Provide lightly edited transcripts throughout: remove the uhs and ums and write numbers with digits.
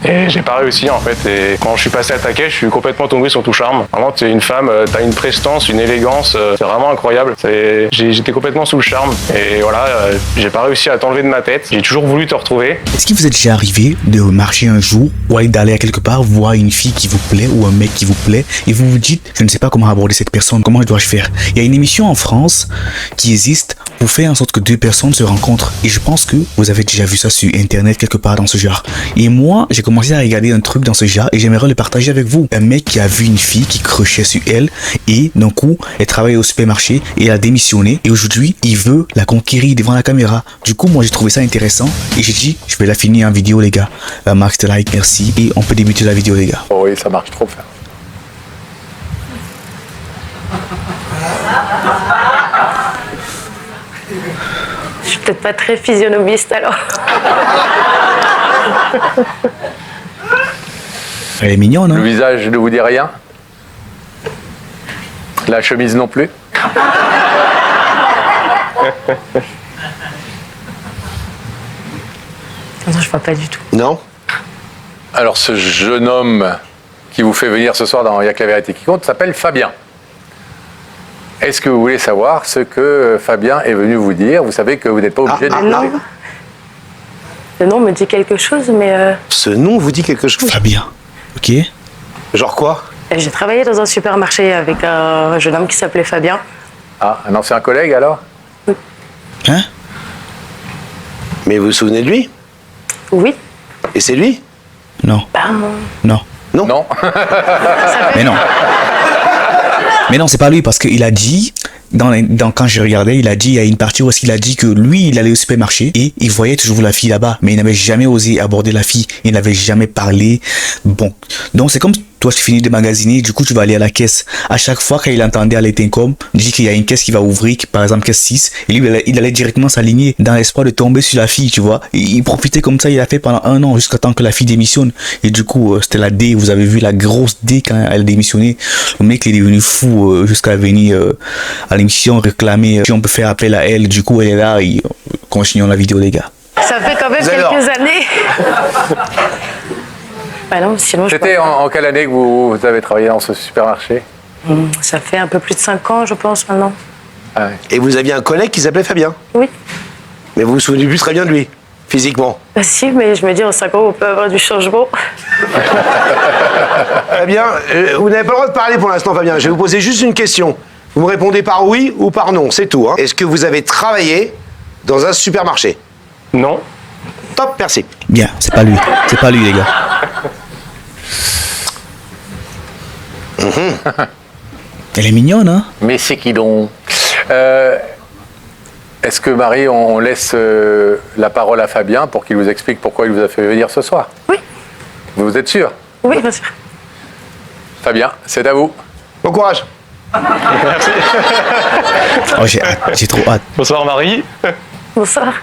Et j'ai pas réussi en fait. Et quand je suis passé à ta caisse, je suis complètement tombé sur ton charme. Vraiment, tu es une femme, t'as une prestance, une élégance, c'est vraiment incroyable. J'étais complètement sous le charme. Et voilà, j'ai pas réussi à t'enlever de ma tête. J'ai toujours voulu te retrouver. Est-ce qu'il vous est déjà arrivé de marcher un jour ou d'aller à quelque part, voir une fille qui vous plaît ou un mec qui vous plaît et vous vous dites, je ne sais pas comment aborder cette personne, comment dois-je faire? Il y a une émission en France qui existe pour faire en sorte que deux personnes se rencontrent. Et je pense que vous avez déjà vu ça sur internet quelque part dans ce genre. Et moi, j'ai commencé à regarder un truc dans ce genre et j'aimerais le partager avec vous. Un mec qui a vu une fille qui crochait sur elle et d'un coup, elle travaillait au supermarché et elle a démissionné et aujourd'hui, il veut la conquérir devant la caméra. Du coup, moi, j'ai trouvé ça intéressant et j'ai dit, je vais la finir en vidéo, les gars. Max, de like, merci et on peut débuter la vidéo, les gars. Oh oui, ça marche trop bien. Je suis peut-être pas très physionomiste alors. Elle est mignonne, hein? Le visage ne vous dit rien? La chemise non plus? Non, je vois pas du tout. Non? Alors ce jeune homme qui vous fait venir ce soir dans Y'a que la vérité qui compte s'appelle Fabien. Est-ce que vous voulez savoir ce que Fabien est venu vous dire? Vous savez que vous n'êtes pas obligé de Non. Le nom me dit quelque chose, mais Ce nom vous dit quelque chose? Fabien. Ok. Genre quoi? j'ai travaillé dans un supermarché avec un jeune homme qui s'appelait Fabien. Ah, un ancien collègue alors? Hein? Mais vous vous souvenez de lui? Oui. Et c'est lui? Non. Non. Non. Non. Mais non. Mais non, c'est pas lui parce qu'il a dit, quand je regardais, il a dit, il y a une partie où il a dit que lui, il allait au supermarché et il voyait toujours la fille là-bas, mais il n'avait jamais osé aborder la fille, il n'avait jamais parlé. Bon. Donc c'est comme toi, tu finis de magasiner, du coup, tu vas aller à la caisse. À chaque fois, quand il entendait à l'intercom, il dit qu'il y a une caisse qui va ouvrir, par exemple, caisse 6, et lui, il allait directement s'aligner dans l'espoir de tomber sur la fille, tu vois. Et il profitait comme ça, il a fait pendant 1 an, jusqu'à temps que la fille démissionne. Et du coup, c'était la D, vous avez vu la grosse D quand elle démissionnait. Le mec, il est devenu fou jusqu'à venir à l'émission réclamer si on peut faire appel à elle. Du coup, elle est là, et continuons la vidéo, les gars. Ça fait quand même quelques années. Bah non, sinon je C'était en quelle année que vous avez travaillé dans ce supermarché? Ça fait un peu plus de 5 ans, je pense, maintenant. Ah ouais. Et vous aviez un collègue qui s'appelait Fabien? Oui. Mais vous vous souvenez plus très bien de lui, physiquement? Bah si, mais je me dis, en 5 ans, on peut avoir du changement. Fabien, vous n'avez pas le droit de parler pour l'instant, Fabien. Je vais vous poser juste une question. Vous me répondez par oui ou par non, c'est tout. Hein. Est-ce que vous avez travaillé dans un supermarché? Non. Top, merci. Bien, c'est pas lui. C'est pas lui, les gars. Elle est mignonne, hein? Mais c'est qui donc? Est-ce que Marie, on laisse la parole à Fabien pour qu'il vous explique pourquoi il vous a fait venir ce soir? Oui. Vous êtes sûr? Oui, bien sûr. Fabien, c'est à vous. Bon courage. Merci. Oh, j'ai hâte, j'ai trop hâte. Bonsoir Marie. Bonsoir.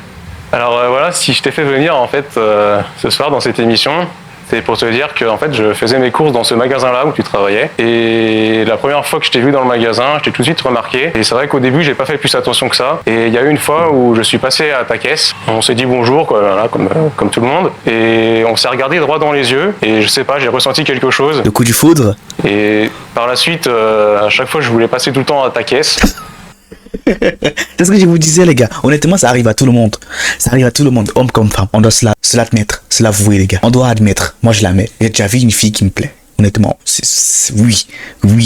Alors voilà, si je t'ai fait venir en fait ce soir dans cette émission, c'est pour te dire que en fait je faisais mes courses dans ce magasin-là où tu travaillais. Et la première fois que je t'ai vu dans le magasin, je t'ai tout de suite remarqué. Et c'est vrai qu'au début, j'ai pas fait plus attention que ça. Et il y a eu une fois où je suis passé à ta caisse. On s'est dit bonjour, quoi, voilà, comme tout le monde. Et on s'est regardé droit dans les yeux. Et je sais pas, j'ai ressenti quelque chose. Le coup du foudre. Et par la suite, à chaque fois, je voulais passer tout le temps à ta caisse. C'est ce que je vous disais, les gars. Honnêtement, ça arrive à tout le monde. Ça arrive à tout le monde, homme comme femme. On doit se l'admettre, se l'avouer, les gars. On doit admettre. Moi, je l'admets. J'ai déjà vu une fille qui me plaît. Honnêtement, oui,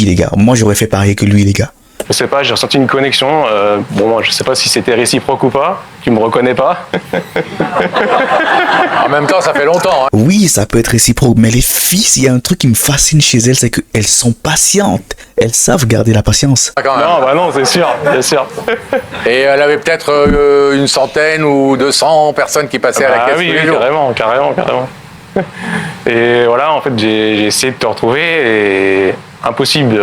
les gars. Moi, j'aurais fait pareil que lui, les gars. Je sais pas, j'ai ressenti une connexion. Bon, je sais pas si c'était réciproque ou pas. Tu me reconnais pas. En même temps, ça fait longtemps. Hein. Oui, ça peut être réciproque, mais les filles, il y a un truc qui me fascine chez elles, c'est qu'elles sont patientes. Elles savent garder la patience. Quand même. Non, bah non, c'est sûr, bien sûr. Et elle avait peut-être une centaine ou 200 personnes qui passaient à la caisse oui, tous les oui, jours. carrément. Et voilà, en fait, j'ai essayé de te retrouver et impossible.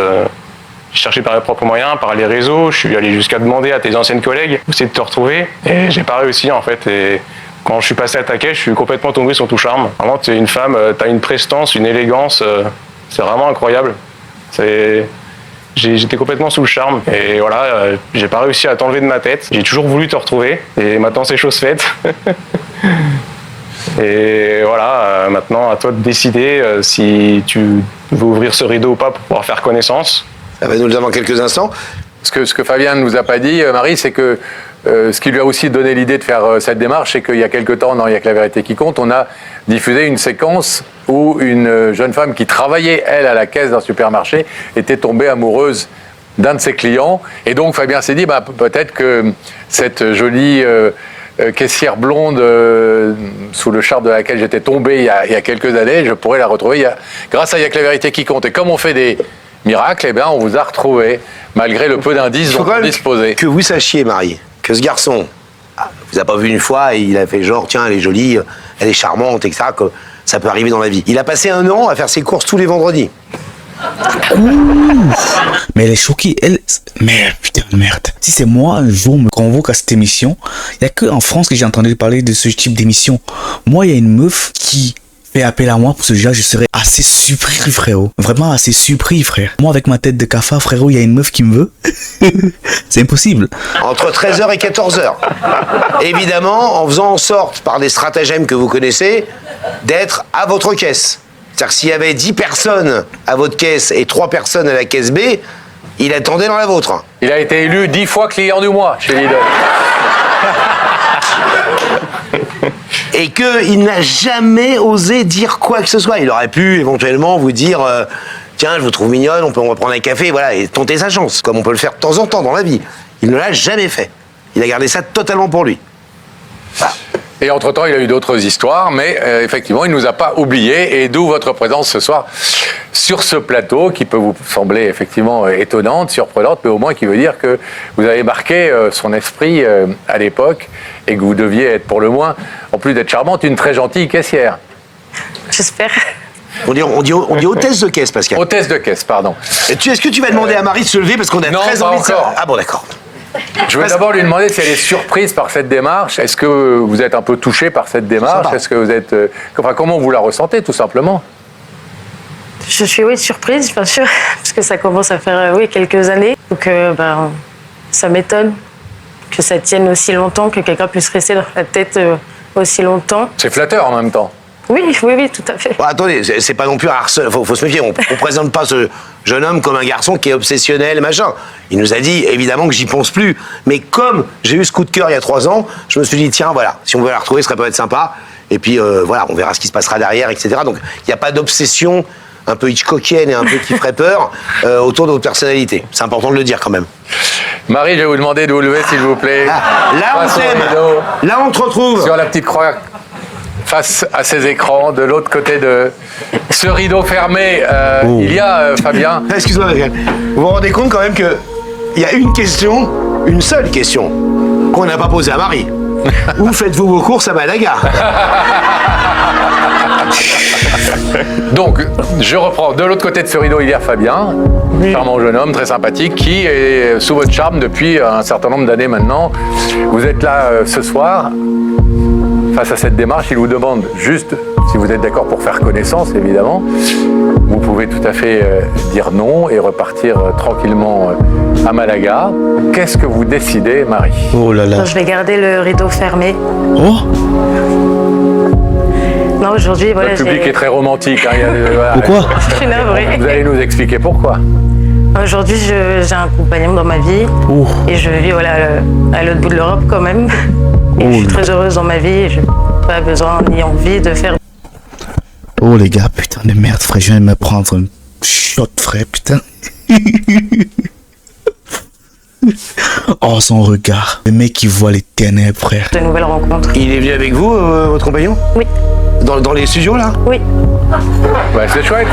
J'ai cherché par mes propres moyens, par les réseaux. Je suis allé jusqu'à demander à tes anciennes collègues d'essayer de te retrouver. Et j'ai pas réussi, en fait. Et quand je suis passé à ta caisse, je suis complètement tombé sur ton charme. Vraiment, tu es une femme, tu as une prestance, une élégance. C'est vraiment incroyable. J'étais complètement sous le charme. Et voilà, j'ai pas réussi à t'enlever de ma tête. J'ai toujours voulu te retrouver. Et maintenant, c'est chose faite. Et voilà, maintenant, à toi de décider si tu veux ouvrir ce rideau ou pas pour pouvoir faire connaissance. Ça va nous le dire dans quelques instants. Ce que Fabien ne nous a pas dit, Marie, c'est que ce qui lui a aussi donné l'idée de faire cette démarche, c'est qu'il y a quelque temps, dans Il y a que la vérité qui compte, on a diffusé une séquence où une jeune femme qui travaillait, elle, à la caisse d'un supermarché, était tombée amoureuse d'un de ses clients. Et donc Fabien s'est dit, peut-être que cette jolie caissière blonde sous le charme de laquelle j'étais tombé il y a quelques années, je pourrais la retrouver grâce à Il y a que la vérité qui compte. Et comme on fait des miracles, on vous a retrouvé, malgré le peu d'indices dont on disposait. Que vous sachiez, Marie, que ce garçon, vous a pas vu une fois et il a fait genre, tiens, elle est jolie, elle est charmante, etc., que ça peut arriver dans la vie. Il a passé 1 an à faire ses courses tous les vendredis. Mais elle est choquée, Merde, putain de merde. Si c'est moi, un jour, me convoque à cette émission, il n'y a qu'en France que j'ai entendu parler de ce type d'émission. Moi, il y a une meuf qui fait appel à moi pour ce genre, je serais assez surpris, frérot. Vraiment assez surpris, frère. Moi, avec ma tête de cafard, frérot, il y a une meuf qui me veut. C'est impossible. Entre 13h et 14h. Évidemment, en faisant en sorte, par des stratagèmes que vous connaissez, d'être à votre caisse. C'est-à-dire que s'il y avait 10 personnes à votre caisse et 3 personnes à la caisse B, il attendait dans la vôtre. Il a été élu 10 fois client du mois chez Lidl. Et qu'il n'a jamais osé dire quoi que ce soit. Il aurait pu éventuellement vous dire tiens, je vous trouve mignonne, on va prendre un café, voilà, et tenter sa chance, comme on peut le faire de temps en temps dans la vie. Il ne l'a jamais fait. Il a gardé ça totalement pour lui. Voilà. Et entre-temps, il a eu d'autres histoires, mais effectivement, il ne nous a pas oubliés, et d'où votre présence ce soir sur ce plateau, qui peut vous sembler effectivement étonnante, surprenante, mais au moins qui veut dire que vous avez marqué son esprit à l'époque, et que vous deviez être pour le moins, en plus d'être charmante, une très gentille caissière. J'espère. On dit hôtesse de caisse, Pascal. Hôtesse de caisse, pardon. Est-ce que tu vas demander à Marie de se lever, parce qu'on a Non, très pas envie de encore. savoir. Ah bon, d'accord. Je vais d'abord lui demander si elle est surprise par cette démarche. Est-ce que vous êtes un peu touché par cette démarche? Est-ce que vous êtes... comment vous la ressentez, tout simplement? Je suis surprise, bien sûr, parce que ça commence à faire quelques années. Donc ça m'étonne que ça tienne aussi longtemps, que quelqu'un puisse rester dans la tête aussi longtemps. C'est flatteur en même temps. Oui, tout à fait. Bon, attendez, c'est pas non plus un harcèlement. Faut se méfier. On présente pas ce jeune homme comme un garçon qui est obsessionnel, machin. Il nous a dit, évidemment, que j'y pense plus. Mais comme j'ai eu ce coup de cœur il y a 3 ans, je me suis dit, tiens, voilà, si on veut la retrouver, ce serait peut-être sympa. Et puis, voilà, on verra ce qui se passera derrière, etc. Donc, il n'y a pas d'obsession un peu Hitchcockienne et un peu qui ferait peur autour de votre personnalité. C'est important de le dire, quand même. Marie, je vais vous demander de vous lever, s'il vous plaît. Là, on t'aime. Là, on te retrouve. Sur la petite croix, face à ces écrans, de l'autre côté de ce rideau fermé, il y a Fabien. Excuse-moi, Pascal. Vous vous rendez compte quand même qu'il y a une seule question, qu'on n'a pas posée à Marie. Où faites-vous vos courses à Malaga? Donc, je reprends. De l'autre côté de ce rideau, il y a Fabien, charmant jeune homme, très sympathique, qui est sous votre charme depuis un certain nombre d'années maintenant. Vous êtes là ce soir. Face à cette démarche, il vous demande juste si vous êtes d'accord pour faire connaissance, évidemment. Vous pouvez tout à fait dire non et repartir tranquillement à Malaga. Qu'est-ce que vous décidez, Marie? Oh là là. Je vais garder le rideau fermé. Oh. Non, aujourd'hui, voilà. Le public est très romantique. Hein, voilà. Pourquoi? Je suis navrée. Vous allez nous expliquer pourquoi. Aujourd'hui, j'ai un compagnon dans ma vie. Et je vis à l'autre bout de l'Europe quand même. Et je suis très heureuse dans ma vie et je n'ai pas besoin ni envie de faire. Oh les gars, putain de merde, frère, je viens de me prendre un shot, frère, putain. Oh, son regard. Le mec qui voit les ténèbres, frère. De nouvelles rencontres. Il est venu avec vous, votre compagnon? Oui. Dans les studios, là? Oui. Bah, c'est chouette.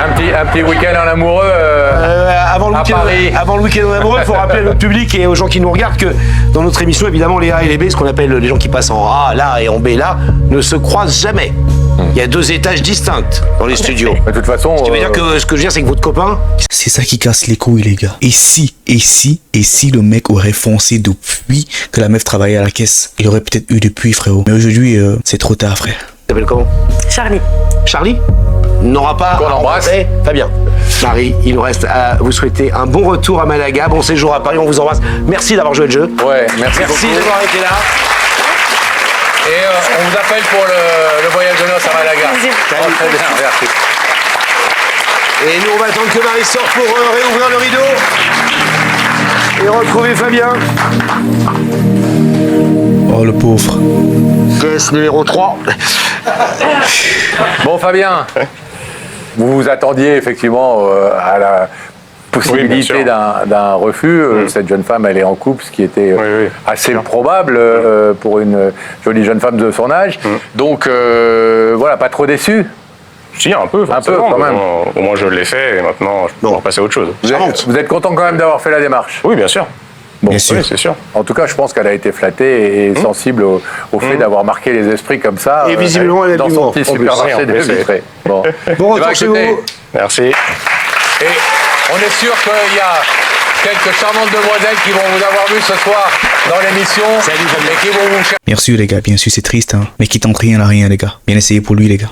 Un petit week-end en amoureux Avant le week-end en amoureux, il faut rappeler à notre public et aux gens qui nous regardent que dans notre émission, évidemment, les A et les B, ce qu'on appelle les gens qui passent en A, là et en B, là, ne se croisent jamais. Il y a 2 étages distincts dans les studios. De toute façon... Ce qui veut dire que ce que je veux dire, c'est que votre copain... C'est ça qui casse les couilles, les gars. Et si le mec aurait foncé depuis que la meuf travaillait à la caisse, il aurait peut-être eu depuis, frérot. Mais aujourd'hui, c'est trop tard, frère. Il s'appelle comment? Charlie. Charlie n'aura pas... Qu'on embrasse. Fabien. Marie, il nous reste à vous souhaiter un bon retour à Malaga, bon séjour à Paris, on vous embrasse. Merci d'avoir joué le jeu. Ouais, merci beaucoup. Merci d'avoir été là. Et on vous appelle pour le voyage de noces à Malaga. Oh, très bien, merci. Et nous, on va attendre que Marie sorte pour réouvrir le rideau et retrouver Fabien. Oh, le pauvre. Caisse numéro 3. Bon, Fabien, vous vous attendiez effectivement à la possibilité Oui, bien d'un refus. Cette jeune femme, elle est en couple, ce qui était Oui, assez sûr. probable pour une jolie jeune femme de son âge. Donc, voilà, pas trop déçu. Si, un peu, forcément, quand mais même. bon, au moins je l'ai fait et maintenant je peux Bon. passer à autre chose. Vous êtes content quand même d'avoir fait la démarche? Oui, bien sûr. Bien sûr. Oui, c'est sûr. En tout cas, je pense qu'elle a été flattée et sensible au fait d'avoir marqué les esprits comme ça. Et visiblement, elle a dans du son mort, petit en plus. supermarché Oui, en de plus, Vitré. Bon, Bon Eh ben, retour chez écoutez, vous. Merci. Et on est sûr qu'il y a quelques charmantes demoiselles qui vont vous avoir vu ce soir dans l'émission et qui vont vous chercher. Bien sûr, les gars, bien sûr, c'est triste, hein. Mais qui tente rien à rien, les gars. Bien essayé pour lui, les gars.